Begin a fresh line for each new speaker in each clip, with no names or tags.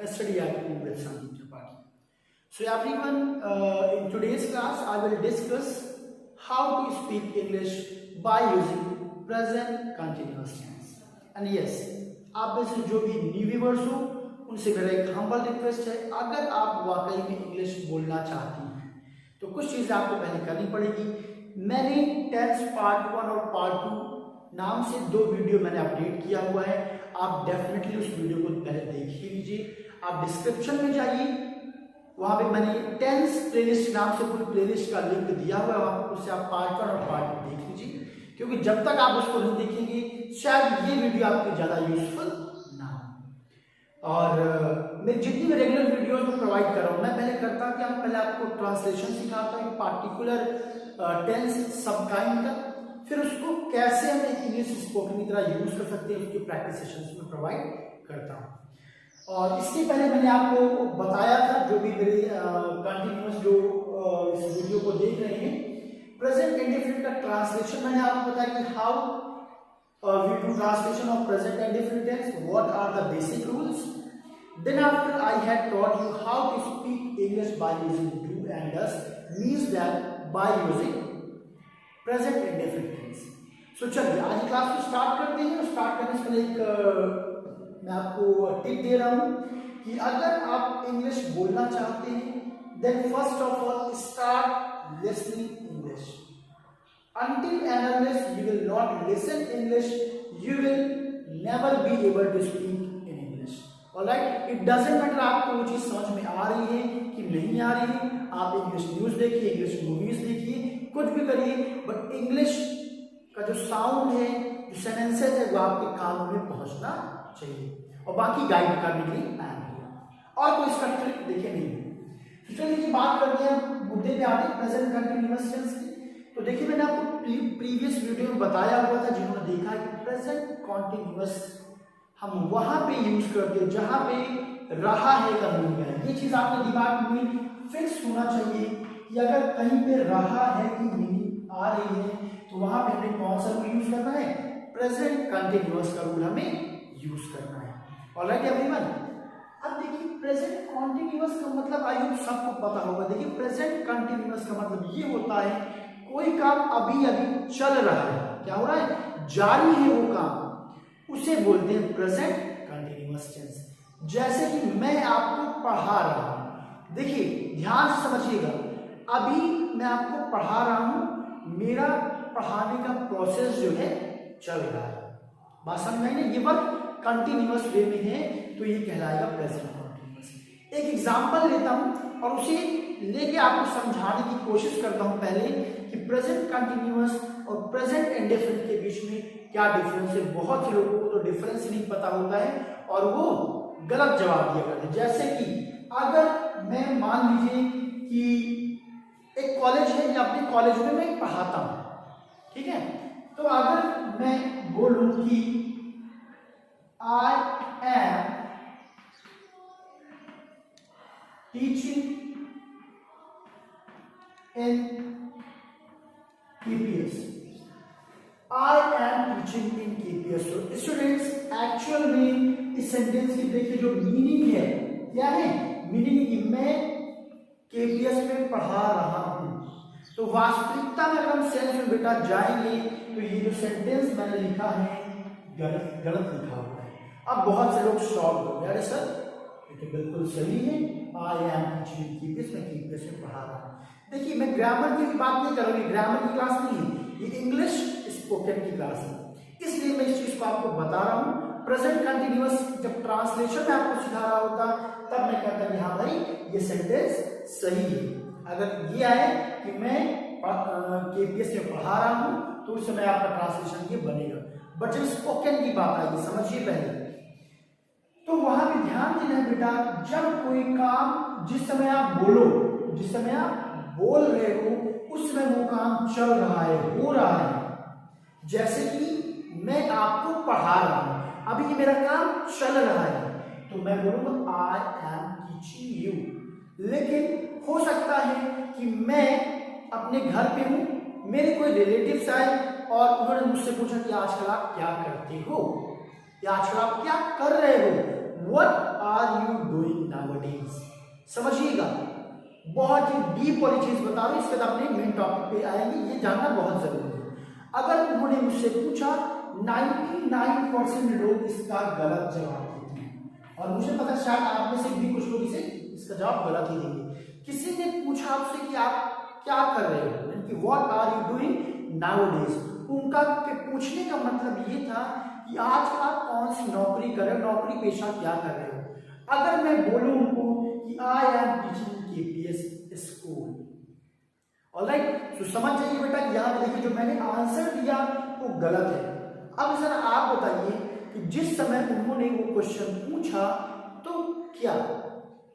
study at home with Sandeep Tripathi. So everyone, in today's class I will discuss how to speak English by using present continuous tense. And yes, आप में से जो भी new viewers हो उनसे मेरा एक हम्बल रिक्वेस्ट है, अगर आप वाकई में इंग्लिश बोलना चाहती हैं तो कुछ चीज़ें आपको पहले करनी पड़ेगी। मैंने टेंस पार्ट 1 और पार्ट 2 नाम से 2 वीडियो मैंने अपडेट किया हुआ है, आप डेफिनेटली उस वीडियो को पहले देख ही लीजिए। आप डिस्क्रिप्शन में जाइए, वहाँ पे मैंने टेंस प्लेलिस्ट नाम से पूरी प्लेलिस्ट का लिंक दिया हुआ है, उससे आप पार्ट 1 और पार्ट 2 देख लीजिए, क्योंकि जब तक आप उसको नहीं देखेंगे शायद ये वीडियो आपके ज़्यादा यूजफुल ना हो। और मैं जितनी भी रेगुलर वीडियोज में प्रोवाइड कर रहा हूँ, मैं पहले करता कि हम पहले आपको ट्रांसलेशन सिखाता हूँ पार्टिकुलर टेंस सब काइंड का, फिर उसको कैसे हम एक इंग्लिश स्पोकन की तरह यूज कर सकते हैं उसकी प्रैक्टिस सेशंस में प्रोवाइड करता हूँ। और इसके पहले मैंने आपको बताया था, जो भी मेरे कंटिन्यूअस जो इस वीडियो को देख रहे हैं, प्रेजेंट इंडेफिनिट का ट्रांसलेशन मैंने आपको बताया कि how we do translation of present indefinite tense, what are the basic rules. Then after I had taught you how to speak English by using do and does, means that by using present indefinite tense. So चलिए आज की class को start करते हैं। Start करने से पहले एक मैं आपको टिप दे रहा हूँ कि अगर आप इंग्लिश बोलना चाहते हैं then first of all start listening English. Until and unless you will not listen English, you will never be able to speak in English. Alright, it doesn't matter आपको वो चीज समझ में आ रही है कि नहीं आ रही है, आप इंग्लिश न्यूज देखिए, इंग्लिश मूवीज देखिए, कुछ भी करिए, बट इंग्लिश का जो साउंड है, जो सेंटेंसेस है, वो आपके कानों में पहुंचना चाहिए। और बाकी गाइड करने के लिए मैं हूं, और कोई इसका ट्रिक देखे नहीं है। तो चलिए बात करते हैं मुद्दे पे आते हैं प्रेजेंट कंटिन्यूअस टेंस की। तो देखिए मैंने आपको प्रीवियस वीडियो में बताया हुआ था, जिन्होंने देखा कि प्रेजेंट कॉन्टिन्यूअस हम वहां पे यूज करते हैं जहां पे रहा है का मीनिंग है। ये चीज आपके दिमाग में फिक्स होना चाहिए कि अगर कहीं पे रहा है की मीनिंग आ रही है तो वहां पे हमें कौन सा रूल यूज करना है, प्रेजेंट कंटिन्यूअस का रूल हमें यूज करना है। ऑलराइट एवरीवन, अब देखिए प्रेजेंट कंटिन्यूअस का मतलब आई होप सबको पता होगा। देखिए प्रेजेंट कंटिन्यूअस का मतलब ये होता है कोई काम अभी अभी चल रहा है, क्या हो रहा है, जारी है वो काम, उसे बोलते हैं प्रेजेंट कंटिन्यूअस टेंस। जैसे कि मैं आपको पढ़ा रहा हूं, देखिए ध्यान से समझिएगा, अभी मैं आपको पढ़ा रहा हूं, मेरा पढ़ाने का प्रोसेस जो है चल रहा है। बात समझ में आई ना, ये वर्क कंटिन्यूअस वे में है तो ये कहलाएगा प्रेजेंट कंटिन्यूअस। एक एग्जांपल लेता हूं और उसे लेके आपको समझाने की कोशिश करता हूं पहले कि प्रेजेंट कंटिन्यूअस और प्रेजेंट इंडेफिनिट के बीच में क्या डिफरेंस है। बहुत से लोगों को तो डिफरेंस नहीं पता होता है और वो गलत जवाब दिया करते हैं। जैसे कि अगर मैं मान लीजिए कि एक कॉलेज है या अपने कॉलेज में मैं पढ़ाता हूं, ठीक है, तो अगर मैं बोलूं कि I am teaching in KPS, I am teaching in KPS। तो स्टूडेंट्स एक्चुअल में इस सेंटेंस की देखिए जो मीनिंग है, क्या है मीनिंग कि मैं KPS में पढ़ा रहा हूं। तो वास्तविकता में अगर हम सेंस में बेटा जाएंगे तो ये जो सेंटेंस मैंने लिखा है गलत लिखा हुआ है। अब बहुत से लोग शॉक हो गए, अरे सर ये तो बिल्कुल सही है, I am teaching in KPS, मैं KPS में पढ़ा रहा हूं। देखिए मैं ग्रामर की बात नहीं कर रहा हूं, ग्रामर की क्लास नहीं है, ये इंग्लिश स्पोकन की क्लास है, इसलिए मैं इस चीज को आपको बता रहा हूं। प्रेजेंट कंटिन्यूअस जब ट्रांसलेशन में आपको सिखा रहा होता तब मैं कहता कि हाँ भाई ये सेंटेंस सही है। अगर ये आए कि मैं KPS में पढ़ा रहा हूं तो उस समय आपका ट्रांसलेशन ये बनेगा। बट जब स्पोकन की बात आएगी, समझिए पहले, तो वहां पे ध्यान देना है बेटा, जब कोई काम जिस समय आप बोलो, जिस समय आप बोल रहे हो उस समय वो काम चल रहा है, हो रहा है। जैसे कि मैं आपको पढ़ा रहा हूं, अभी ये मेरा काम चल रहा है तो मैं बोलूंगा आई एम टीचिंग यू। लेकिन हो सकता है कि मैं अपने घर पे हूं, मेरे कोई रिलेटिव्स आए और उन्होंने मुझसे पूछा कि आजकल आप क्या करते हो, या आजकल आप क्या कर रहे हो, what are you doing nowadays। समझिएगा, बहुत ही डीप वाली चीज बता रहा हूं, इसके बाद अपने मेन टॉपिक पे आएंगे, ये जानना बहुत जरूरी है। अगर उन्होंने मुझसे पूछा 99% लोग इसका गलत जवाब देते हैं, और मुझे पता शायद आप में से भी कुछ लोग इसे इसका जवाब गलत ही देंगे। किसी ने पूछा आपसे कि आप क्या कर रहे हो, यानी कि what are you doing nowadays, उनका पूछने का मतलब ये था कि आज आप कौन सी नौकरी कर रहे हो, नौकरी पेशा क्या कर रहे हो। अगर मैं बोलूं उनको कि I am teaching KPS school, alright, तो समझ जाइए बेटा यहाँ पे देखिए जो मैंने आंसर दिया वो गलत है। अब जरा आप बताइए कि जिस समय उन्होंने वो क्वेश्चन पूछा तो क्या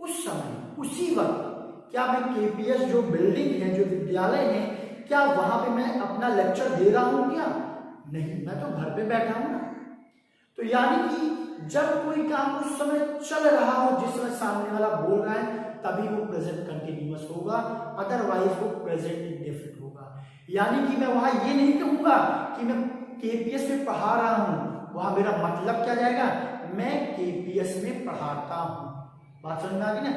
उस समय उसी वक्त क्या मैं केपीएस जो बिल्डिंग है, जो विद्यालय है, क्या वहां पे मैं अपना लेक्चर दे रहा हूं क्या? नहीं, मैं तो घर पे बैठा हूं ना। तो यानी कि जब कोई काम उस समय चल रहा हो, जिस समय सामने वाला बोल रहा है, तभी वो प्रेजेंट कंटिन्यूअस होगा, अदरवाइज वो प्रेजेंट इंडेफिनिट होगा। यानी कि मैं वहां ये नहीं कहूंगा कि मैं केपीएस में पढ़ा रहा हूं, वहां मेरा मतलब क्या जाएगा, मैं केपीएस में पढ़ाता हूं। बात समझ में आ गई ना।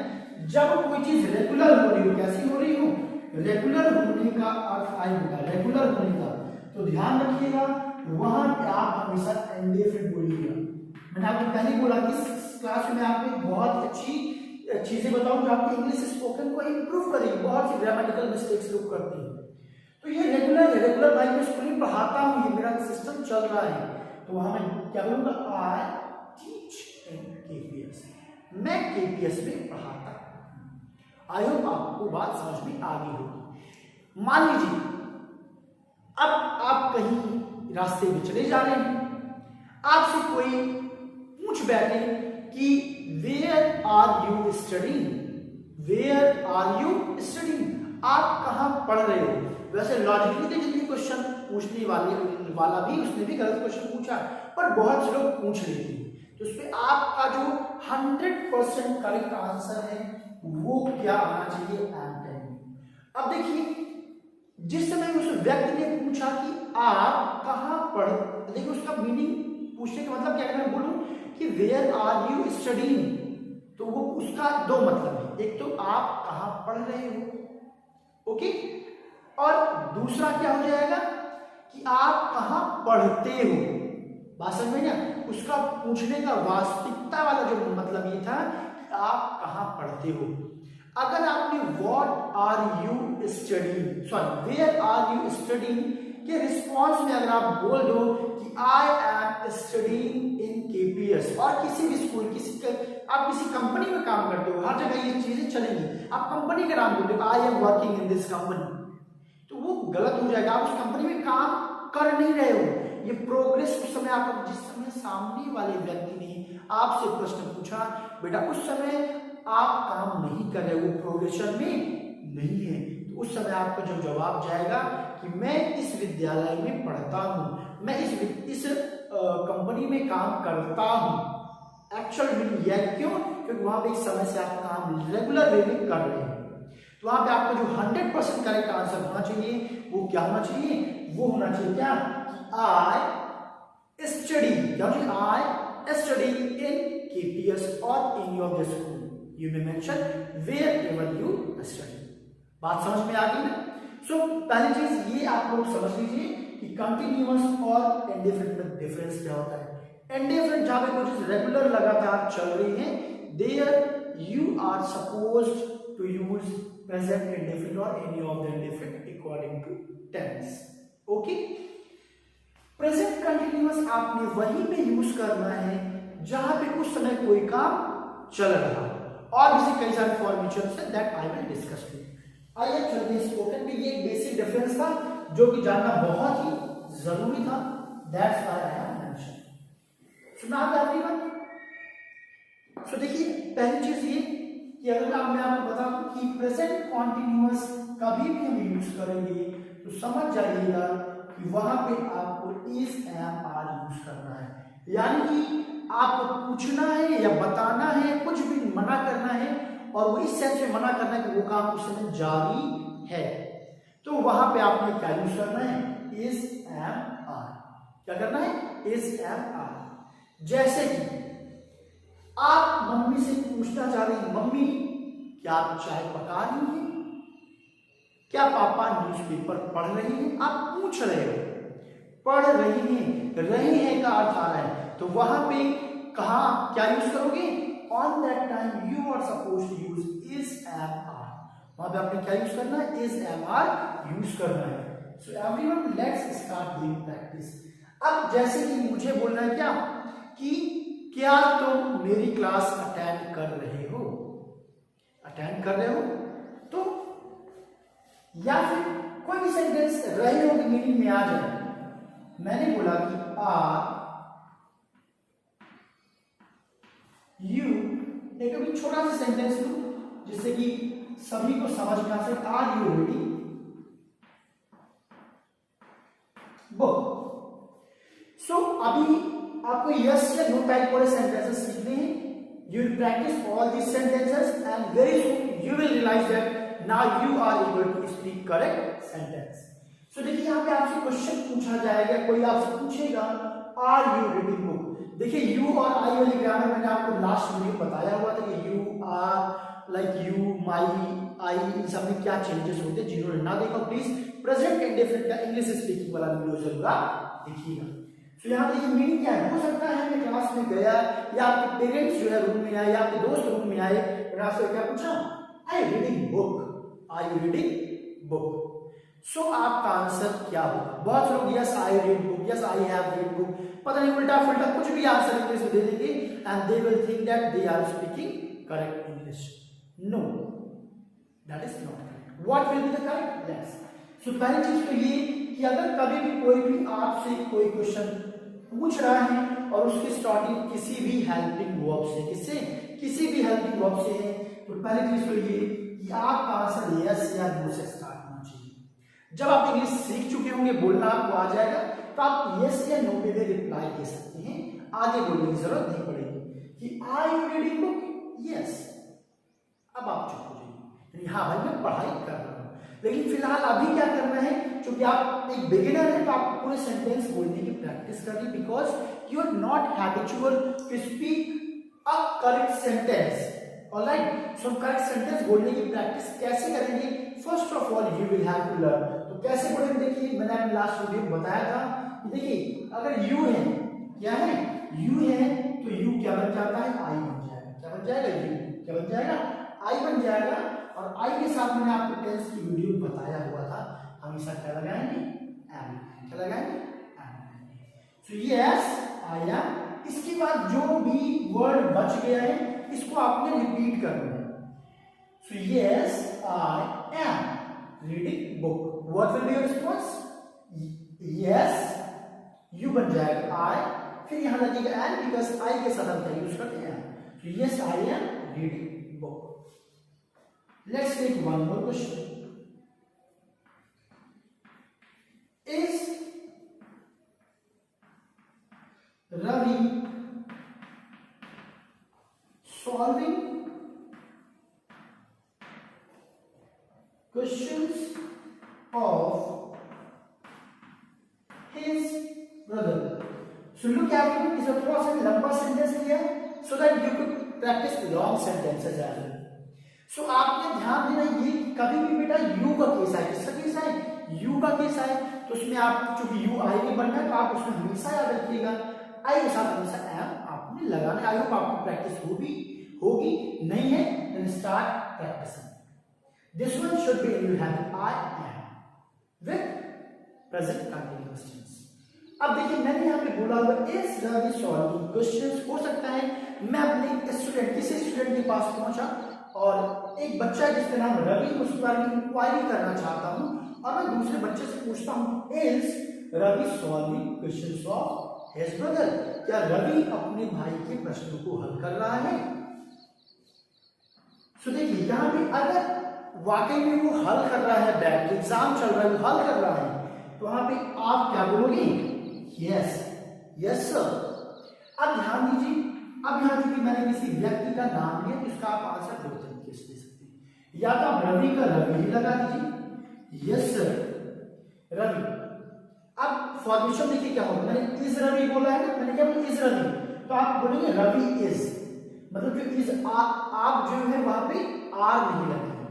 जब कोई चीज रेगुलर हो रही हो, कैसी हो रही हो, रेगुलर होने का अर्थ आएगा, रेगुलर होने का, तो ध्यान रखिएगा वहां आप हमेशा इंडेफिनिट बोलिएगा। मैंने आपको पहले बोला कि इस क्लास में आपको बहुत अच्छी चीजें बताऊं जो आपकी इंग्लिश स्पोकन को इंप्रूव करेगी। बहुत सी ग्रामेटिकल मिस्टेक्स लोग करते हैं, तो ये रेगुलर है, रेगुलर भाई मैं स्कूल में पढ़ाता हूँ, ये मेरा सिस्टम चल रहा है, तो वहां मैं क्या बोलूंगा, आई टीच इन केपीएस, मैं केपीएस में पढ़ाता हूं। आई होप आपको बात समझ में आ गई होगी। मान लीजिए अब आप कहीं रास्ते में चले जा रहे हैं, आपसे कोई पूछ बैठे कि where are you studying, where are you studying, आप कहां पढ़ रहे हो। वैसे लॉजिकली देखिए क्वेश्चन पूछने वाला भी उसने भी गलत क्वेश्चन पूछा, पर बहुत से लोग पूछ रहे थे, तो उस पर आपका जो 100% करेक्ट आंसर है वो क्या आना चाहिए, अब देखिए जिस समय उस व्यक्ति ने पूछा कि आप कहां पढ़, देखिए उसका मीनिंग पूछने का मतलब क्या है, मैं बोलूं कि वेयर आर यू स्टडीइंग, तो वो उसका दो मतलब है, एक तो आप कहां पढ़ रहे हो, ओके, और दूसरा क्या हो जाएगा कि आप कहां पढ़ते हो। बात समझ में ना, उसका पूछने का वास्तविकता वाला जो मतलब ये था कि आप कहां पढ़ते हो। अगर आपने what are you studying, sorry where are you studying के रिस्पॉन्स में अगर आप बोल दो कि I am studying in KPS, और किसी भी स्कूल आप किसी कंपनी में काम करते हो, हर जगह ये चीजें चलेंगी, आप कंपनी का नाम बोल दो I am working in this company, तो वो गलत हो जाएगा, आप उस कंपनी में काम कर नहीं रहे हो। ये प्रोग्रेस उस समय आप, जिस समय सामने वाले व्यक्ति ने आपसे प्रश्न पूछा, बेटा उस समय आप काम नहीं कर रहे, वो प्रोग्रेशन में नहीं है, तो उस समय आपका जो जवाब जाएगा कि मैं इस विद्यालय में पढ़ता हूं, मैं इस कंपनी में काम करता हूं। एक्चुअल मीनिंग यह क्यों, क्योंकि वहां पे एक समय से आप काम रेगुलर वे में कर रहे हैं, तो वहां पे आपको जो 100% करेक्ट आंसर होना चाहिए वो क्या होना चाहिए, वो होना चाहिए क्या, आई स्टडी, क्या होना चाहिए, आई स्टडी इन केपीएस और in your school, you may mention wherever you study. बात समझ में आ गई ना। सो पहली चीज ये आप लोग समझ लीजिए कि कंटिन्यूअस और इंडेफिनिट में डिफरेंस क्या होता है। इंडेफिनिट जहां पे कोई चीज रेगुलर लगातार चल रही है, there you are supposed to use present indefinite or any of the indefinite according to tense, okay। present continuous आपने वहीं पे यूज करना है जहां पे उस समय कोई काम चल रहा, और भी कई सारे फॉर्मेशन है that I will discuss with. आइए चलते हैं स्पोकन पे, ये एक बेसिक डिफरेंस था जो कि जानना बहुत ही जरूरी था, that's why I have mention. सुना आपने एवरीवन। सो देखिए पहली चीज ये कि अगर मैं आपको बता दूं कि प्रेजेंट कॉन्टिन्यूअस कभी भी हम यूज करेंगे तो समझ जाइएगा कि वहां पे आपको इज एम आर यूज करना है, यानी कि आपको पूछना है या बताना है, कुछ भी मना करना है, और वो इस सेंस में मना करना है कि वो काम उस समय जारी है, तो वहां पे आपने क्या यूज करना है, इज एम आर। क्या करना है, इज एम आर। जैसे कि आप मम्मी से पूछना चाह रही, मम्मी क्या आप चाय पका रही हैं? क्या पापा न्यूज़पेपर पढ़ रही हैं? आप पूछ रहे हो, पढ़ रही हैं, रही है का अर्थ आ रहा है, तो वहां पे कहा क्या यूज करोगे? On that time you are suppose to use is am are. वहां पे आपने क्या यूज करना है? इज एम आर यूज करना है। So everyone let's start doing practice. अब जैसे कि मुझे बोलना है क्या कि क्या तुम मेरी क्लास अटेंड कर रहे हो? अटेंड कर रहे हो तो, या फिर कोई भी सेंटेंस रहे हो की मीनिंग में आ जाए। मैंने बोला कि आर यू, एक अभी छोटा सा सेंटेंस लू जिससे कि सभी को समझ में आ सके। Are you reading book? So अभी आपको यस या नो टाइप वाले सेंटेंसेस सीखने हैं। You will practise all these sentences and very soon you will realise that now you are able to speak correct sentence. So देखिए यहाँ पे आपसे क्वेश्चन पूछा जाएगा, कोई आपसे पूछेगा आर यू रीडिंग बुक? देखिए यू और आई वाली ग्रामर मैंने आपको लास्ट वीडियो बताया हुआ था कि you are like you my I in सब में क्या चेंजेस होते हैं। जिन्होंने ना देखा प्लीज प्रेजेंट इंडेफिनिट का इंग्लिश स्पीकिंग वाला वीडियो जरूर आप देखिएगा। तो यहाँ देखिए मीनिंग क्या है। हो सकता है मैं क्लास में गया या आपके पेरेंट्स जो है रूम में आए या आपके दोस्त रूम में आए, मैंने आपसे क्या पूछा? I reading book, I reading book. So आपका आंसर क्या होगा? बहुत से लोग yes I read book, yes I have read book, पता नहीं उल्टा फुल्टा कुछ भी आंसर इंग्लिश में दे देंगे and they will think that they are speaking correct English. No, that is not correct. What will be the correct? Yes. So पहली चीज तो ये कि अगर कभी भी कोई भी आपसे कोई क्वेश्चन पूछ रहा है और उसकी स्टार्टिंग किसी भी हेल्पिंग वर्ब से, किससे? किसी भी हेल्पिंग वर्ब से है, तो पहली चीज तो ये कि आपका आंसर यस या नो से स्टार्ट होना चाहिए। जब आप इंग्लिश सीख चुके होंगे, बोलना आपको आ जाएगा, तो आप यस या नो पे भी रिप्लाई दे सकते हैं, आगे बोलने की जरूरत नहीं पड़ेगी कि are you reading book? Yes. अब आप चुप हो जाइए, हाँ भाई मैं पढ़ाई कर रहा हूं। लेकिन फिलहाल अभी क्या करना है, क्योंकि आप एक बिगिनर हैं तो आपको पूरे सेंटेंस बोलने की प्रैक्टिस करनी, because you are not habitual to speak a correct sentence. Alright, so correct sentence बोलने की प्रैक्टिस कैसे करेंगे? First of all you will have to learn. तो कैसे बोलेंगे? देखिए मैंने आपको लास्ट वीडियो में बताया था। देखिए अगर यू है, क्या है? यू है तो यू क्या बन जाता है? आई बन जाएगा। क्या बन जाएगा? यू क्या बन जाएगा? आई बन जाएगा। और आई के साथ मैंने आपको टेंस की वीडियो में बताया हुआ था, हमेशा क्या लगाएंगे? एम। क्या लगाएंगे? Am. So yes I am. इसके बाद जो भी वर्ड बच गया है इसको आपने रिपीट करना है। सो yes I am reading book. What will be your response? Yes, you बन जाएगा आई, फिर यहां लगेगा एम, बिकॉज आई के साथ हम क्या यूज करते हैं? तो yes I am reading book. Let's take one more question. Is Ravi solving questions of his brother? So look at it, इस थोड़ा सा लंबा सेंटेंस लिया है so that you could practice long sentences as well. So आपने ध्यान देना ये कभी भी बेटा यू का केस आए, किसका केस आए? यू का केस आए तो उसमें आप चूंकि यू आई में बनना है तो आप उसमें हमेशा याद रखिएगा आई के साथ हमेशा एम आपने लगाना। आई होप आपको प्रैक्टिस होगी, नहीं है then start practicing. This one should be in your hand. I am with present continuous tense. अब देखिए मैंने यहाँ पे बोला हुआ is Ravi solving questions। हो सकता है मैं अपने स्टूडेंट, किसी स्टूडेंट के पास पहुंचा और एक बच्चा जिसका नाम रवि, उसके बारे में इंक्वायरी करना चाहता हूँ और मैं दूसरे बच्चे से पूछता हूँ is Ravi solving questions of his brother? क्या रवि अपने भाई के प्रश्नों को हल कर रहा है? तो देखिए यहाँ पे अगर वाकई में वो हल कर रहा है, बैठ एग्जाम चल रहा है, वो हल कर रहा है, तो वहां पे आप क्या बोलोगे? Yes, yes sir. अब ध्यान दीजिए, अब यहाँ देखिए मैंने किसी व्यक्ति का नाम लिया, इसका आप आंसर दो तरीके से दे सकते हैं। या तो आप रवि का रवि ही लगा दीजिए, यस सर रवि। अब फॉर्मेशन देखिए क्या होगा, मैंने इज रवि बोला है ना, मैंने क्या बोला? इज रवि, तो आप बोलेंगे रवि इज, मतलब जो इज आप जो है वहां पे आर नहीं लगाएंगे,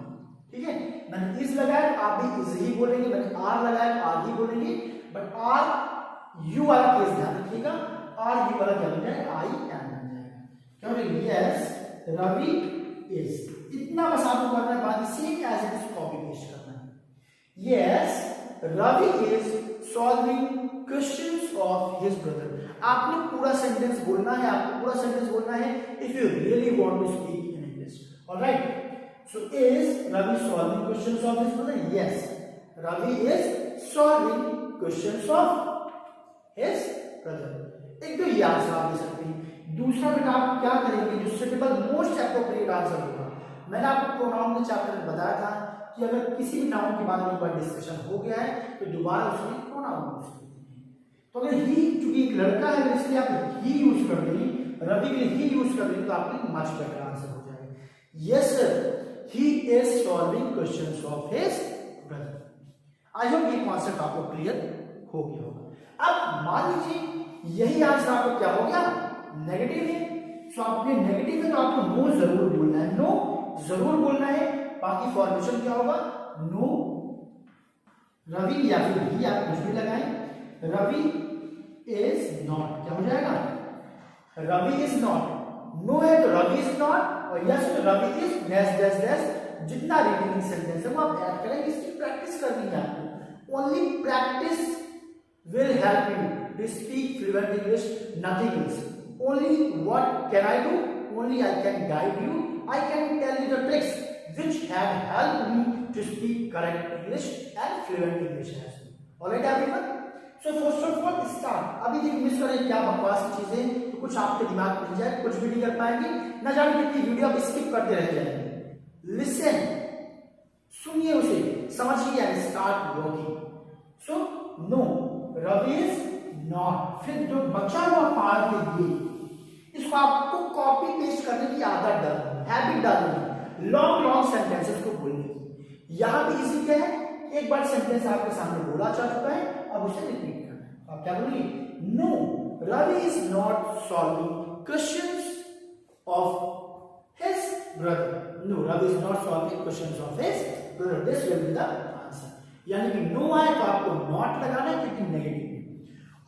ठीक है। मैंने इज लगाया तो आप भी इज ही बोलेंगे, मैंने आर लगाया तो आर ही बोलेंगे, बट आर यू वाला केस ध्यान रखिएगा, आर यू वाला क्या बन जाएगा, आई एम बन जाएगा। क्या बोलेंगे, यस रवि इज, इतना बस आपको करना है, बात same as it is copy paste करना है। Yes Ravi is solving questions of his brother. आपने पूरा सेंटेंस बोलना है, आपको पूरा सेंटेंस बोलना है if you really want to speak in English, alright. So is Ravi solving questions of his brother, yes Ravi is solving questions of his brother. एक तो ये आंसर आप दे सकते हैं। दूसरा बेटा आप क्या करेंगे, जो सुटेबल मोस्ट एप्रोप्रिएट आंसर होगा, मैंने आपको प्रोनाउन के चैप्टर में बताया था कि अगर किसी भी नाउन के बारे में एक बार डिस्कशन हो गया है तो दोबारा उसमें प्रोनाउन यूज करते हैं। तो अगर ही, चूंकि एक लड़का है इसलिए आप ही यूज कर देंगे, रवि के लिए ही यूज कर देंगे तो आपके मच बेटर आंसर हो जाएगा। Yes sir he is solving questions of his brother. I hope ये कॉन्सेप्ट आपको क्लियर हो गया होगा। अब मान लीजिए यही आंसर आपको क्या हो गया, नेगेटिव है, सो आपने नेगेटिव है तो आपको नो जरूर बोलना है, नो जरूर बोलना है। बाकी फॉर्मेशन क्या होगा, नो रवि या फिर ही, आप कुछ भी लगाएं, रवि इज नॉट, क्या हो जाएगा, रवि इज नॉट। नो है तो रवि इज नॉट, और यस तो Ravi is dash dash dash. जितना रिमेनिंग सेंटेंस है वो आप ऐड करेंगे, इसकी प्रैक्टिस करनी है आपको। Only practice will help you to speak fluent English, nothing else. Only what can I do, only I can guide you, I can tell you the tricks which have helped me to speak correct English and fluent English as well. Alright everyone? So first of all start. अभी देखिए miss करें क्या बकवास की चीजें, तो कुछ आपके दिमाग में जाए, कुछ भी नहीं कर पाएंगे, न जाने कितनी वीडियो आप स्किप करते रह जाएंगे। Listen, सुनिए उसे, समझिए and start working. So no, Ravi is not। फिर जो बचा हुआ पार्ट है ये, इसको आपको कॉपी पेस्ट करने की आदत डालनी, हैबिट डालनी, लॉन्ग लॉन्ग सेंटेंसेस को बोलने की। यहां भी इसी क्या है, एक बार सेंटेंस आपके सामने बोला जा चुका है, अब उसे रिपीट करना है। आप क्या बोलिए, no Ravi is not solving questions of his brother. No Ravi is not solving questions of his brother, this will be the answer. यानी कि नो आए तो आपको नॉट लगाना है क्योंकि नेगेटिव है,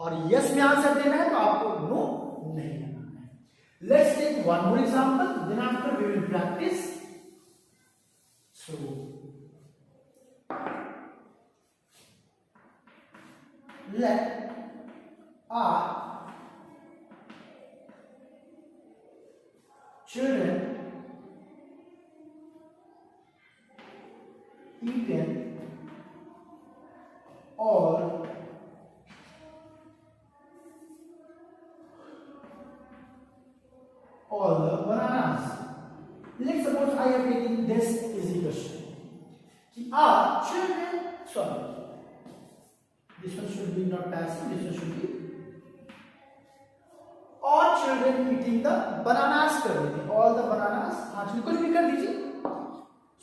और यस में आंसर देना है तो आपको नो नहीं लगाना है। Let's take one more example, then after we will practice. So let our children eaten all the bananas. Let's suppose I am taking this easy question. Our children, sorry, this one should be not passive, this one should be all children eating the bananas कर दीजिए, all the bananas, हाँ चलिए कुछ भी कर दीजिए।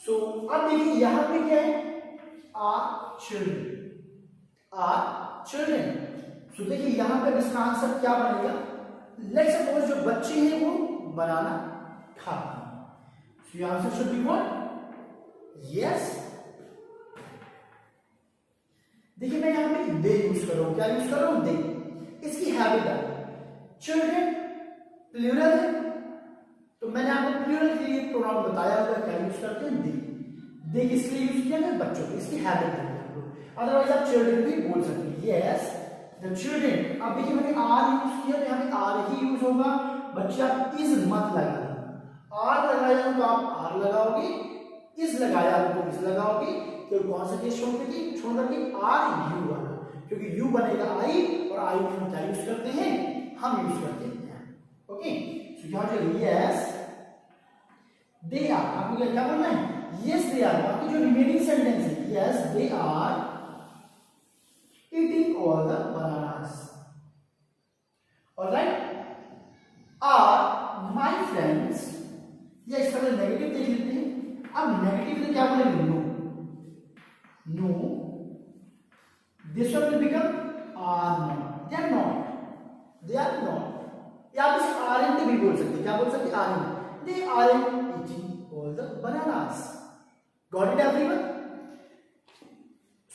So अब देखिए यहाँ पे क्या है, our children। So देखिए यहाँ पे इसका आंसर क्या बनेगा, लेट्स सपोज जो बच्चे हैं वो बनाना खाते हैं, so your answer should be what, yes. देखिए मैं यहां पे दे यूज कर रहा हूं, क्या यूज कर रहा हूं, दे। इसकी हैबिट है, चिल्ड्रन प्लूरल है, तो मैंने आपको प्लूरल के लिए प्रोनाउन बताया हुआ, क्या यूज करते हैं, दे। दे किसके लिए यूज किया है, बच्चों के, इसकी हैबिट है। अदरवाइज आप चिल्ड्रन भी बोल सकते हैं, यस द चिल्ड्रन। अब देखिए मैंने आर यूज किया, यहाँ पे आर ही यूज होगा, बच्चे आप इज मत लगाना। आर लगाया हो तो आप आर लगाओगे, इज लगाया हो तो इज लगाओगे, तो कौन सा केस छोड़ करके आर यू वाला, क्योंकि यू बनेगा आई, और आई में हम क्या यूज करते हैं, हम यूज करते हैं, ओके। सो क्या हो जाएगा, यस दे आर। आपको क्या बोलना है, यस दे आर। बाकी जो रिमेनिंग सेंटेंस है, yes they are eating all the bananas. Alright? Are my friends, या इस तरह नेगेटिव देख लेते हैं। अब नेगेटिव में क्या बोलेंगे, no. No, this one will become are not, they are not, they are not. या आप इसे आर एन भी बोल सकते हैं, क्या बोल सकते हैं, aren't, they aren't eating all the bananas. Got it everyone?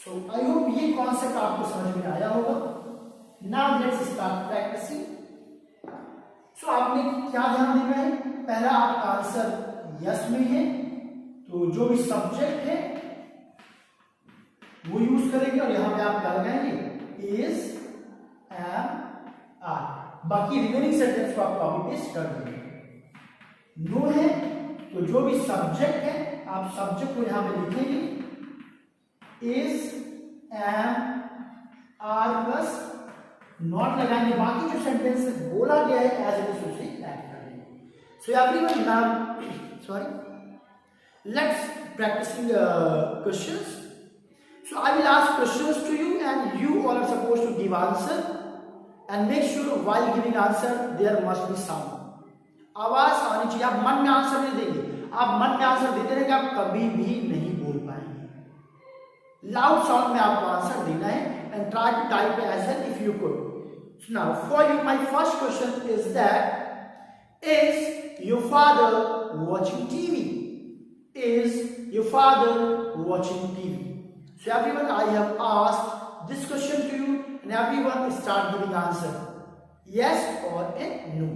So I hope ये कॉन्सेप्ट आपको समझ में आया होगा. Now let's start practising. So आपने क्या ध्यान देना है? पहला आपका आंसर यस में है, तो जो भी सब्जेक्ट है वो यूज करेंगे और यहां पे आप क्या लगाएंगे? Is, am, are. बाकी रिमेनिंग सेंटेंस को आप कॉपी पेस्ट कर देंगे. नो है तो जो भी सब्जेक्ट है आप सब्जेक्ट को यहां पे लिखेंगे is, am, are plus not लगाएंगे. बाकी जो सेंटेंस बोला गया है एज इट इज उसे ऐड कर देंगे. So everyone now sorry let's practicing questions. So I will ask questions to you and you all are supposed to give answer and make sure while giving answer there must be sound. आवाज आनी चाहिए. आप मन में answer नहीं देंगे. आप मन में आंसर देते रहेंगे आप कभी भी नहीं बोल पाएंगे. लाउड साउंड में आपको आंसर देना है and try to type as well if you could. So now for you my first question is that is your father watching TV? Is your father watching TV? So everyone, I have asked this question to you and everyone start giving answer. Yes or a no.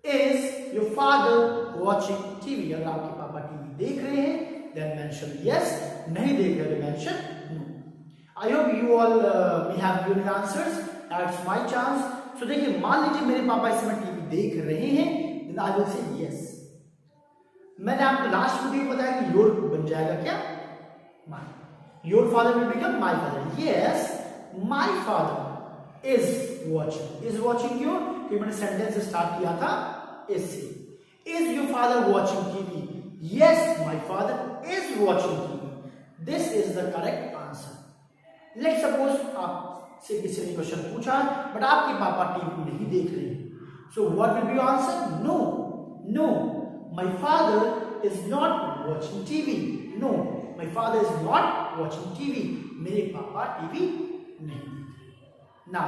Is your father watching TV? अगर आपके पापा TV देख रहे हैं then mention yes. नहीं देख रहे तो mention no. I hope you all may have given answers. That's my chance. So देखिए मान लीजिए मेरे पापा इस समय टीवी देख रहे हैं then I will say yes. मैंने आपको लास्ट वीडियो बताया कि योर बन जाएगा क्या? My. Your father will become my father. Yes, my father is watching. Is watching क्यों? क्योंकि मैंने सेंटेंस स्टार्ट किया था is से. Is your father watching TV? Yes, my father is watching TV. This is the correct answer. Let's suppose आपसे किसी ने question पूछा बट आपके पापा टीवी नहीं देख रहे हैं. So what will be your answer? No, no. My father is not watching TV. No. My father is not watching TV. मेरे पापा टीवी नहीं देखते. Now,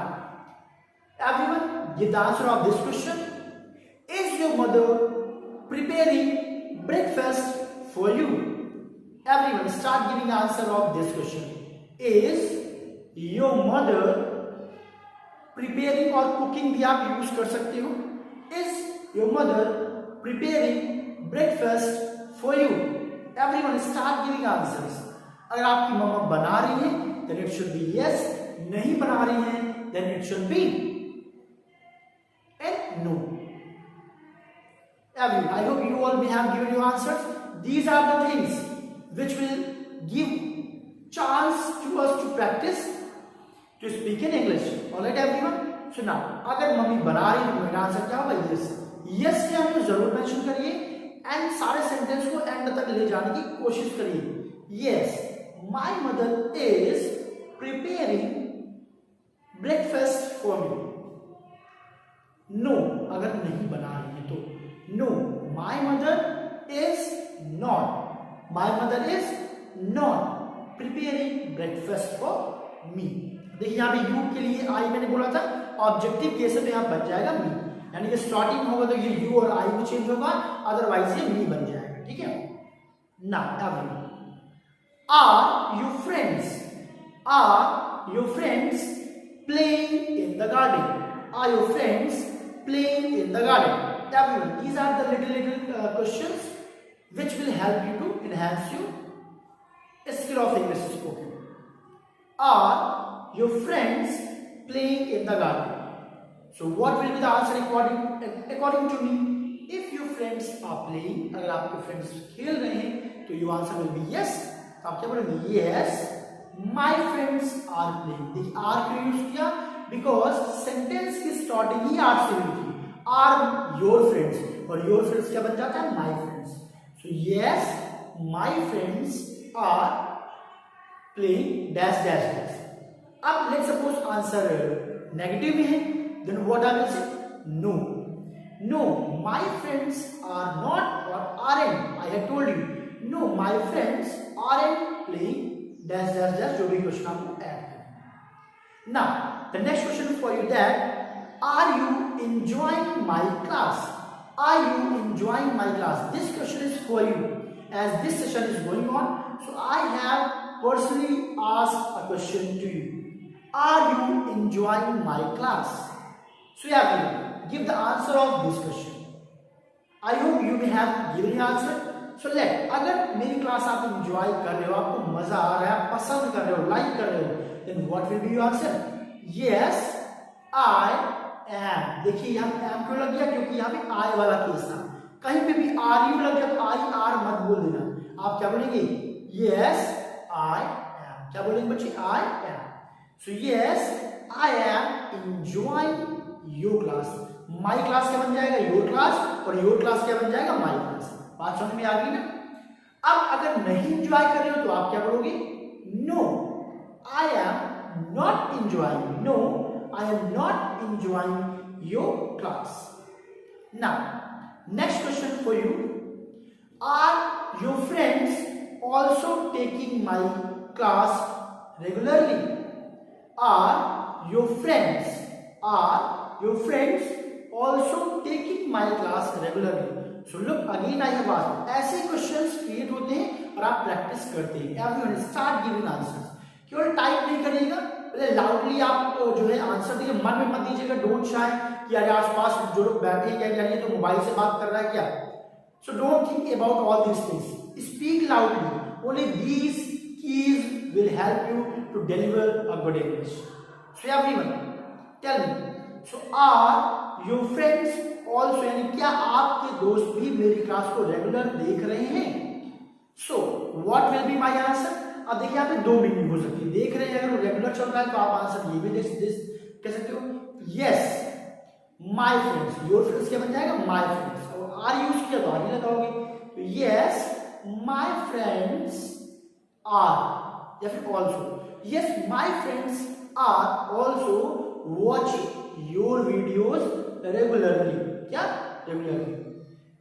everyone, get the answer of this question. Is your mother preparing breakfast for you? Everyone, start giving answer of this question. Is your mother preparing और cooking भी आप use कर सकते हो. Is your mother preparing breakfast for you? Everyone start giving answers. अगर आपकी मम्मा बना रही है then it should be yes. नहीं बना रही है then it should be and no. Everyone, I hope you all may have given your answers. These are the things which will give chance to us to practice to speak in English. Alright everyone. So now अगर mummy बना रही है तो मेरा answer क्या होगा? yes. yes के हमें जरूर मेंशन करिए एंड सारे सेंटेंस को एंड तक ले जाने की कोशिश करिए. Yes, my mother is preparing breakfast for me. No अगर नहीं बना रही है तो no. My mother is not. My mother is not preparing breakfast for me. देखिए यहाँ पे यू के लिए आई मैंने बोला था ऑब्जेक्टिव केस में यहाँ बन जाएगा मी. यानी कि स्टार्टिंग होगा तो ये यू और आई में चेंज होगा अदरवाइज ये मी बन जाएगा. ठीक है. Now everyone, are your friends playing in the garden? Are your friends playing in the garden? Everyone, these are the little questions which will help you to enhance your skill of English spoken. Are your friends playing in the garden? So what will be the answer according to me? If your friends are playing, अगर आपके friends खेल रहे हैं तो your answer will be yes. तो आप क्या बोलेंगे? Yes, my friends are playing. देखिए are क्यों यूज किया? बिकॉज सेंटेंस की स्टार्टिंग ही आर से हुई थी. आर योर फ्रेंड्स और योर फ्रेंड्स क्या बन जाता है? My friends. So yes, my friends are playing dash dash dash. अब लेट्स सपोज आंसर नेगेटिव में है, then what I will say? No. No, my friends are not और aren't. I have told you, no my friends aren't playing dash dash dash. जो भी question आपको add करना. Now the next question for you, that are you enjoying my class? Are you enjoying my class? This question is for you. As this session is going on, so I have personally asked a question to you. Are you enjoying my class? So yeah, give the answer of this question. I hope you may have given the answer. So अगर मेरी class आप enjoy कर रहे हो, आपको मजा आ रहा है, आप पसंद कर रहे हो, लाइक कर रहे हो, then what will be your answer? Yes, I am. देखिए यहाँ पे am क्यों लग गया? क्योंकि यहाँ पे I वाला केस था. कहीं पे भी are you लग गया तो I are मत बोल देना. आप क्या बोलेंगे? Yes, I am. क्या बोलेंगे बच्चे? I am. So yes, I am enjoying your class. My class क्या बन जाएगा? Your class. और your class क्या बन जाएगा? My class. बात समझ में आ गई ना? अब अगर नहीं enjoy कर रहे हो तो आप क्या बोलोगे? No, I am not enjoying. No, I am not enjoying your class. Now, next question for you. Are your friends also taking my class regularly? Are your friends also taking my class regularly? So look again, I have asked. ऐसे questions create होते हैं और आप practice करते हैं. Everyone start giving answers. केवल type नहीं करिएगा, पहले लाउडली आप जो है आंसर दीजिए. मन में मत दीजिएगा. डोंट शाय कि यार आसपास जो लोग बैठे हैं क्या ये तो मोबाइल से बात कर रहा है क्या. So don't think about all these things. Speak loudly. Only these keys will help you to deliver a good English. So everyone, tell me. So are your friends also, यानी क्या आपके दोस्त भी मेरी क्लास को रेगुलर देख रहे हैं? So what will be my answer? अब देखिए यहाँ पे दो मीनिंग हो सकती है. देख रहे हैं अगर वो रेगुलर चल रहा है तो आप आंसर ये भी कह सकते हो. Yes, my friends. Your friends क्या बन जाएगा? My friends. और आर यूज किया तो आर ही लगाओगे. तो yes, my friends are, या फिर also. Yes, my friends are also watching your videos regularly. क्या? Regularly.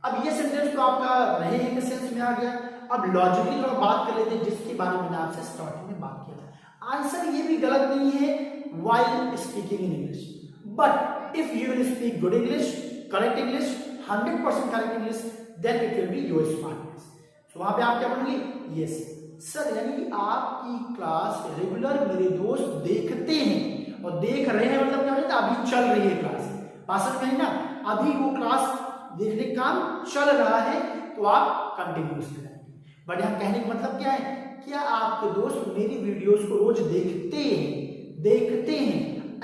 अब ये सेंटेंस तो आपका रहेगा सेंस में आ गया. अब लॉजिकली थोड़ा बात कर लेते हैं जिसके बारे में आपसे स्टार्टिंग में बात किया था. आंसर ये भी गलत नहीं है while speaking in English. But if you will speak good English, correct English, 100% correct English, then it will be your smartness. So वहां पे आप क्या बोलेंगे? Yes, सर, यानी कि आपकी क्लास रेगुलर मेरे दोस्त देखते हैं. और देख रहे हैं मतलब क्या होता है? अभी चल रही है क्लास. पास में ना अभी वो क्लास देखने का काम चल रहा है तो आप कंटिन्यूस करेंगे. बट यहाँ कहने का मतलब क्या है? क्या आपके दोस्त मेरी वीडियोस को रोज देखते हैं.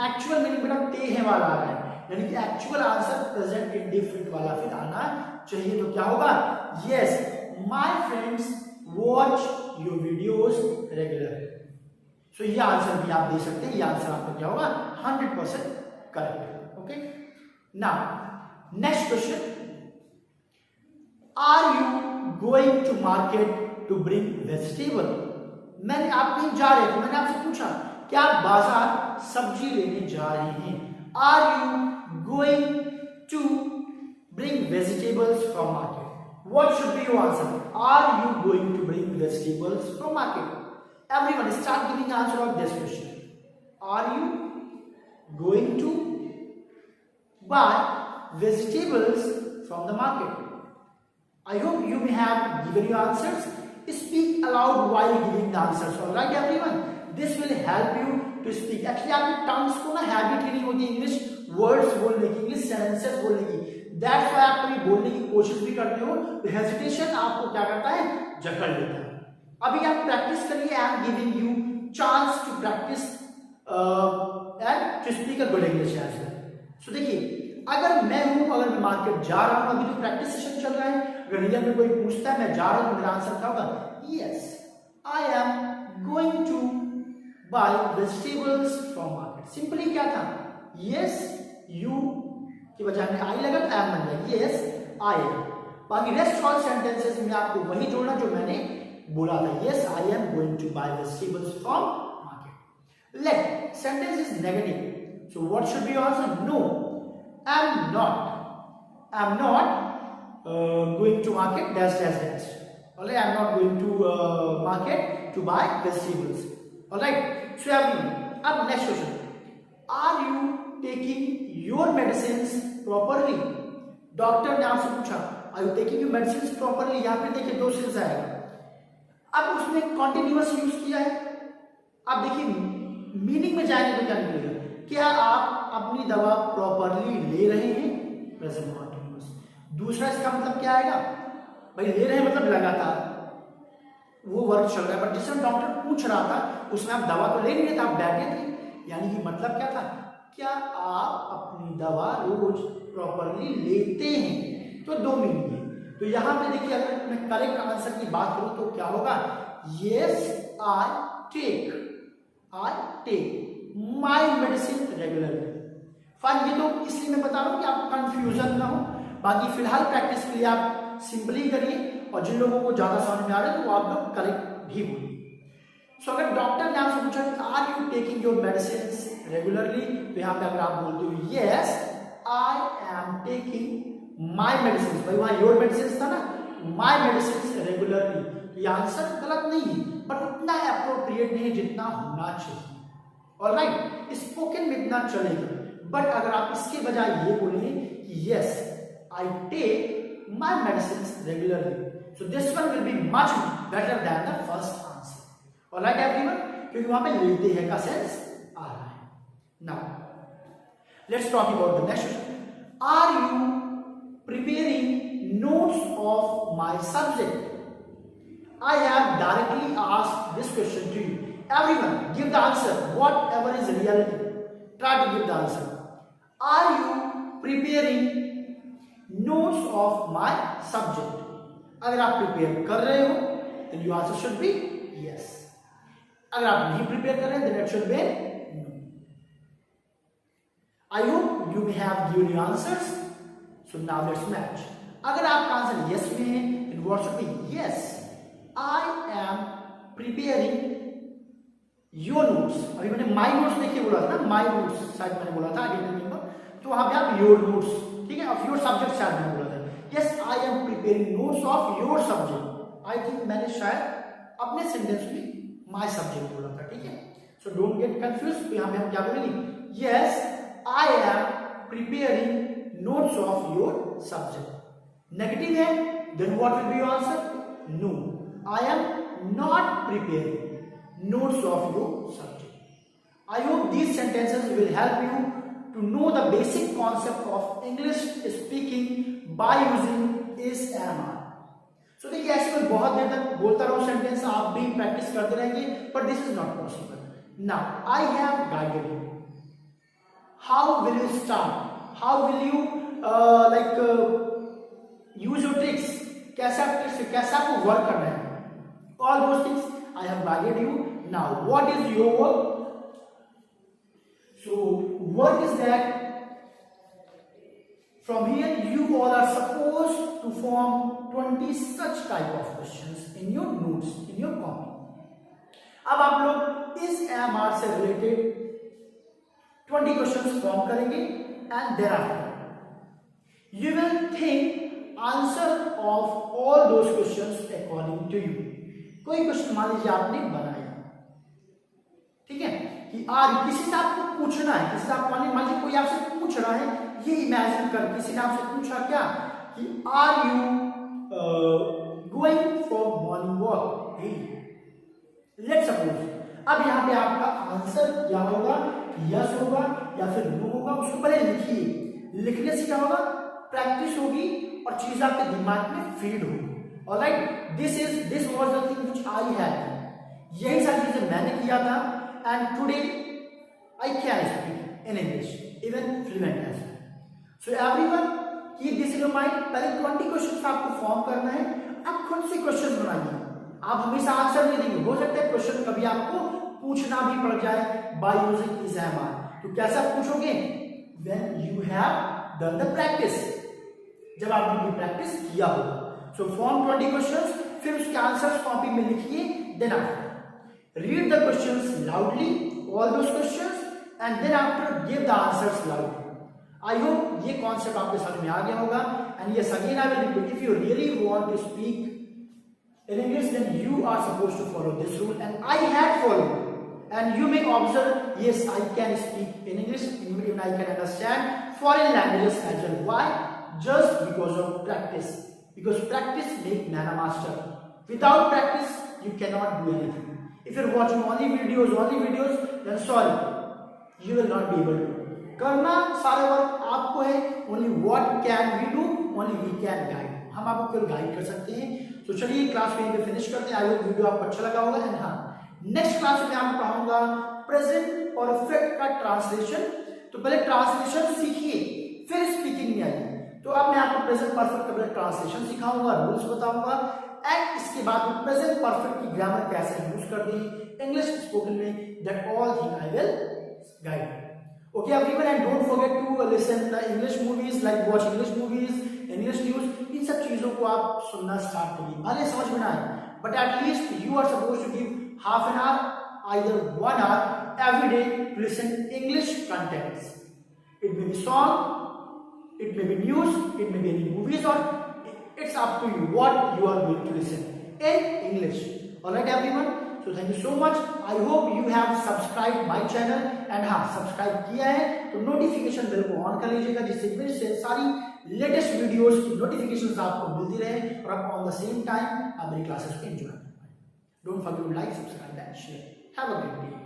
एक्चुअल मीनिंग बेटा ते हैं वाला आ रहा है, यानी कि एक्चुअल आंसर प्रेजेंट इंडिफिनिट वाला फिर आना चाहिए. तो क्या होगा? Yes, my friends watch your videos regularly. So ये आंसर भी आप दे सकते हैं. ये आंसर आपका क्या होगा? 100% correct. Okay, now next question. Are you going to market to bring vegetable? मैंने आप कहीं जा रहे थे, मैंने आपसे पूछा क्या आप बाजार सब्जी लेने जा रहे हैं? Are you going to bring vegetables from market? What should be your answer? Are you going to bring vegetables from market? Everyone start giving answer of this question. Are you going to buy vegetables from the market? I hope you may have given your answers. Speak aloud while giving the answers. All right, everyone. This will help you to speak. Actually, आपकी tongues को ना habit ही नहीं होती English words बोलने की, English sentences बोलने की. That's why आप कभी बोलने की कोशिश भी करते हो तो हेजिटेशन आपको क्या करता है? जकड़ लेता है. अभी आप प्रैक्टिस करिए. I am giving you chance to practice and to speak a good English as well. So देखिए, अगर मैं मार्केट जा रहा हूं, अभी तो प्रैक्टिस सेशन चल रहा है. अगर रियल में कोई पूछता है मैं जा रहा हूं, मेरा आंसर क्या होगा? Yes, I am going to buy vegetables from market. Simply क्या था? यस, यू की बजाय में आई लगा तो एम बन जाएगा. Yes, I am. बाकी रेस्ट ऑल सेंटेंसेस में आपको वही जोड़ना जो मैंने बोला था. Yes, I am going to buy vegetables from market. Let sentence is negative. So what should be your answer? No, I'm not going to market dash. Alright, I'm not going to market to buy vegetables. Alright, so अब next question. Are you taking your medicines properly? Doctor ने आपसे पूछा are you taking your medicine properly, यहाँ पे देखिए दो sense आएगा। अब उसने कॉन्टिन्यूअस यूज किया है, आप देखिए मीनिंग में जाएंगे तो क्या निकलेगा, क्या आप अपनी दवा प्रॉपरली ले रहे हैं, प्रेजेंट कॉन्टिन्यूअस। दूसरा इसका मतलब क्या आएगा, भाई ले रहे हैं मतलब लगातार वो वर्क चल रहा है, बट जिसमें डॉक्टर पूछ रहा था उसमें आप दवा तो ले नहीं रहे थे, आप बैठे थे, यानी कि मतलब क्या था, क्या आप अपनी दवा रोज प्रॉपरली लेते हैं। तो दो मीनिंग है। तो यहां पे देखिए अगर मैं करेक्ट आंसर की बात करूं तो क्या होगा, yes I take my medicine regularly. Fine, ये तो इसलिए मैं बता रहा हूं कि आपको कंफ्यूजन ना हो, बाकी फिलहाल प्रैक्टिस के लिए आप सिंपली करिए, और जिन लोगों को ज्यादा समझ में आ रहा है तो वो आप लोग करेक्ट भी बोलिए। सो अगर डॉक्टर ने आपसे पूछा are you taking your medicine regularly, तो यहाँ पे अगर आप बोलते हो yes I am taking my medicine, भाई वहां योर मेडिसिन था ना, माय मेडिसिन रेगुलरली, तो ये आंसर गलत नहीं है, पर उतना अप्रोप्रिएट नहीं है जितना होना चाहिए। ऑलराइट, स्पोकन में इतना चलेगा, बट अगर आप इसके बजाय ये बोलिए कि yes I take my medicines regularly, so this one will be much better than the first answer. All right everyone, क्योंकि वहां पे लेते हैं का सेंस आ रहा है। Now let's talk about the next question. Are you preparing notes of my subject? I have directly asked this question to you. Everyone give the answer, whatever is reality, try to give the answer. Are you preparing notes of my subject? अगर आप prepare कर रहे हो then your answer should be yes. अगर आप नहीं prepare कर रहे हैं then it should be no. I hope you may have given your answers. So now let's match. अगर आपका आंसर yes में है then what should be yes I am preparing your notes. अभी मैंने my notes देखिए बोला था ना, my notes शायद मैंने बोला था, I didn't remember, तो वहां पे आप your notes, ठीक है, ऑफ योर सब्जेक्ट शायद मैंने बोला था, yes I am preparing notes of your subject. I think मैंने शायद अपने सेंटेंस में माय सब्जेक्ट बोला था, ठीक है, सो डोंट गेट कंफ्यूज। तो यहां पे हम क्या बोलेंगे, yes I am preparing notes of your subject. Negative है then what will be your answer, no I am not preparing notes of your subject. I hope these sentences will help you to know the basic concept of English speaking by using is AMR. So देखिए ऐसे मैं बहुत देर तक बोलता रहूं sentence, आप भी practice करते रहेंगे, but this is not possible. Now I have guided you. How will you start? How will you use your tricks? कैसे आपको वर्क करना है? All those things I have guided you. Now what is your work? So work is that from here you all are supposed to form 20 such type of questions in your notes, in your copy. अब आप लोग इस AMR से related 20 questions form करेंगे and thereafter you will think answer of all those questions according to you. कोई question मान लीजिए आपने बनाया, ठीक है, कि किसी से आपको पूछना है, किसी से आप मान लीजिए कोई आपसे पूछ रहा है, ये इमेजिन कर किसी ने आपसे पूछा क्या कि are you going for morning walk, let's suppose. अब यहाँ पे आपका आंसर क्या होगा, यस होगा या फिर नो होगा, उसको पहले लिखिए। लिखने से क्या होगा, प्रैक्टिस होगी और चीज आपके दिमाग में फीड होगी। Alright, this was the thing which I had, यही सारी चीजें मैंने किया था, and today I can speak in English even fluent as well. So everyone keep this in your mind. पहले 20 क्वेश्चंस आपको फॉर्म करना है, आप खुद से क्वेश्चंस बनाइए, आप हमेशा आंसर नहीं देंगे, हो सकता है क्वेश्चन कभी आपको पूछना भी पड़ जाए by using is AMR। तो कैसा पूछोगे, when you have done the practice, जब आपने प्रैक्टिस किया होगा। So form 20 questions, फिर उसके आंसर्स कॉपी में लिखिए, then after read the questions loudly, all those questions, and then after give the answers loudly. I hope ये concept आपके समझ में आ गया होगा। And yes, again I will repeat, if you really want to speak in English, then you are supposed to follow this rule, and I had followed. And you may observe, yes, I can speak in English, even I can understand foreign languages as well. Why? just because of practice, because practice make man a master. Without practice you cannot do anything. If you're watching only videos, then sorry, you will not be able to. करना सारे work आपको है. Only what can we do? Only we can guide. हम आपको केवल guide कर सकते हैं. तो चलिए क्लास को यहीं पे फिनिश करते हैं. आई होप वीडियो आपको अच्छा लगा होगा. एंड हाँ, नेक्स्ट क्लास में आपको पढ़ाऊंगा प्रेजेंट परफेक्ट का ट्रांसलेशन. तो पहले ट्रांसलेशन सीखिए, फिर स्पीकिंग में आइए. तो अब मैं आपको प्रेजेंट परफेक्ट का पहले ट्रांसलेशन सिखाऊंगा, रूल्स बताऊंगा, एंड इसके बाद में प्रेजेंट परफेक्ट की ग्रामर कैसे यूज करनी है इंग्लिश स्पोकन में. That all thing I will guide. Okay everyone, and don't forget to listen the English movies, like watch English movies, English news. इन सब चीजों को आप सुनना स्टार्ट करिए. भले समझ में ना आए, but at least you are supposed to give half an hour, either 1 hour every day to listen English contents. It may be song, it may be news, it may be any movies, or it's up to you what you are going to listen in English. Alright everyone, so thank you so much. I hope you have subscribed my channel, and हाँ subscribe किया है तो notification bell को on कर लीजिएगा, जिससे मेरे से सारी लेटेस्ट वीडियोस की नोटिफिकेशंस आपको मिलती रहे और आप ऑन द सेम टाइम आप मेरी क्लासेस को एंजॉय कर पाए. Don't forget to like, subscribe and share. Have a great day.